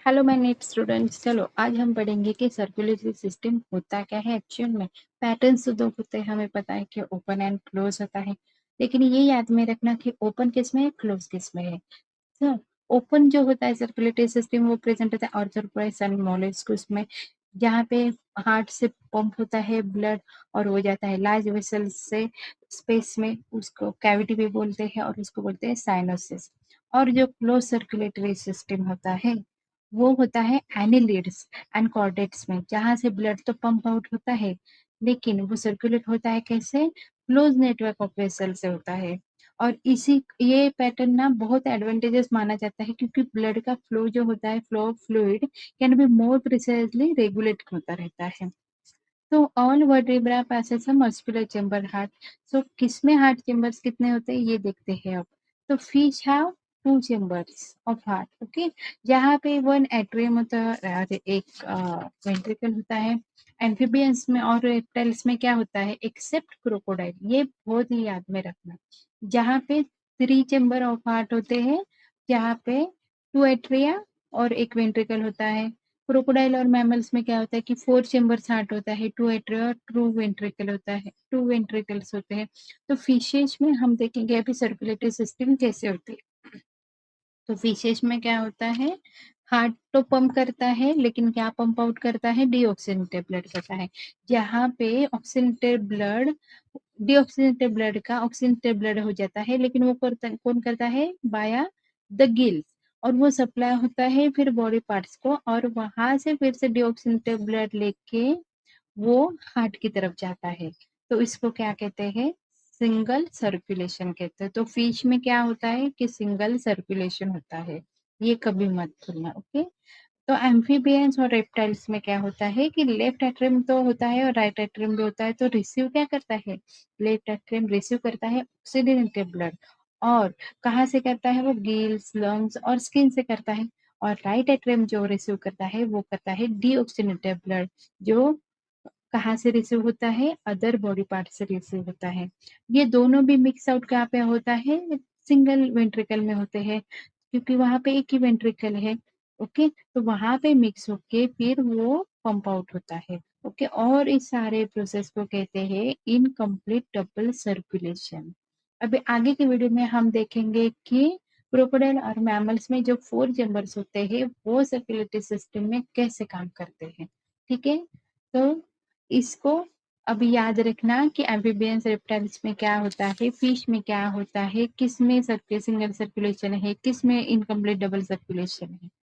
Hello my NEET students. चलो आज हम पढ़ेंगे कि सर्कुलेटरी सिस्टम होता क्या है एक्चुअल में। पैटर्न्स तो दो होते हैं, हमें पता है कि ओपन एंड क्लोज होता है, लेकिन ये याद में रखना कि ओपन किस में है, क्लोज किस में है। तो ओपन जो होता है सर्कुलेटरी सिस्टम वो प्रेजेंट होता है आर्थ्रोपोड्स एंड मोलस्क में, जहाँ पे हार्ट से पंप होता है ब्लड और वो जाता है लार्ज वेसल्स से स्पेस में, उसको कैविटी भी बोलते हैं और उसको बोलते हैं साइनोसिस। और जो क्लोज सर्कुलेटरी सिस्टम होता है वो होता है एनिलिड्स एंड कॉर्डेट्स में, जहाँ से ब्लड तो पंप आउट होता है लेकिन वो सर्कुलेट होता है कैसे, क्लोज नेटवर्क ऑफ वेसल से होता है। और इसी ये पैटर्न ना बहुत एडवांटेजेस माना जाता है, क्योंकि ब्लड का फ्लो जो होता है, flow of fluid can be more precisely regulate होता रहता है। तो all vertebra passage muscular chamber heart. So किसमें हार्ट चेम्बर्स कितने होते हैं ये देखते हैं अब। तो fish have two chambers of heart, okay, जहाँ पे वन एट्रियम होता है और एक वेंट्रिकल होता है। एम्फीबियंस में और रेप्टाइल्स में क्या होता है, एक्सेप्ट क्रोकोडाइल, ये बहुत ही याद में रखना, जहाँ पे थ्री चेम्बर ऑफ हार्ट होते हैं, जहाँ पे टू एट्रिया और एक वेंट्रिकल होता है। क्रोकोडाइल और मैमल्स में क्या होता है कि फोर चेम्बर्स हार्ट होता है, टू एट्रिया और टू वेंट्रिकल होता है, टू वेंट्रिकल्स होते हैं। तो फिशेज में हम देखेंगे अभी सर्कुलेटरी सिस्टम कैसे होती है। तो फिशेज में क्या होता है, हार्ट तो पंप करता है लेकिन क्या पंप आउट करता है, डीऑक्सीजनेटेड ब्लड करता है। जहाँ पे ऑक्सीजनेटेड ब्लड, डीऑक्सीजनेटेड ब्लड का ऑक्सीजनेटेड ब्लड हो जाता है, लेकिन वो कौन करता है, बाया द गिल्स। और वो सप्लाई होता है फिर बॉडी पार्ट्स को, और वहां से फिर से डीऑक्सीजनेटेड ब्लड लेके वो हार्ट की तरफ जाता है। तो इसको क्या कहते हैं, सिंगल सर्कुलेशन कहते हैं। तो फिश में क्या होता है कि सिंगल सर्कुलेशन होता है, ये कभी मत भूलना, ओके। तो एम्फीबियंस और रेप्टाइल्स में क्या होता है कि लेफ्ट एट्रियम तो होता है और राइट एट्रियम भी होता है। तो रिसीव क्या करता है, लेफ्ट एट्रियम रिसीव करता है ऑक्सीजनेटेड ब्लड, और कहाँ से करता है वो, गिल्स, लंग्स और स्किन से करता है। और राइट एट्रियम जो रिसीव करता है वो करता है डीऑक्सीजनेटेड ब्लड, जो कहाँ से रिसीव होता है, अदर बॉडी पार्ट से रिसीव होता है। ये दोनों भी मिक्स आउट कहाँ पे होता है, सिंगल वेंट्रिकल में होते हैं, क्योंकि वहां पे एक ही वेंट्रिकल है, ओके। तो वहां पे मिक्स होके फिर वो पंप आउट होता है, ओके। और इस सारे प्रोसेस को कहते हैं इनकम्प्लीट डबल सर्कुलेशन। अभी आगे के वीडियो में हम देखेंगे कि क्रोकोडाइल और मैमल्स में जो फोर चैम्बर्स होते हैं वो सर्कुलेटरी सिस्टम में कैसे काम करते हैं, ठीक है। तो इसको अभी याद रखना कि एम्फीबियंस रेप्टाइल्स में क्या होता है, फिश में क्या होता है, किस में सिंगल सर्कुलेशन है, किस में इनकम्प्लीट डबल सर्कुलेशन है।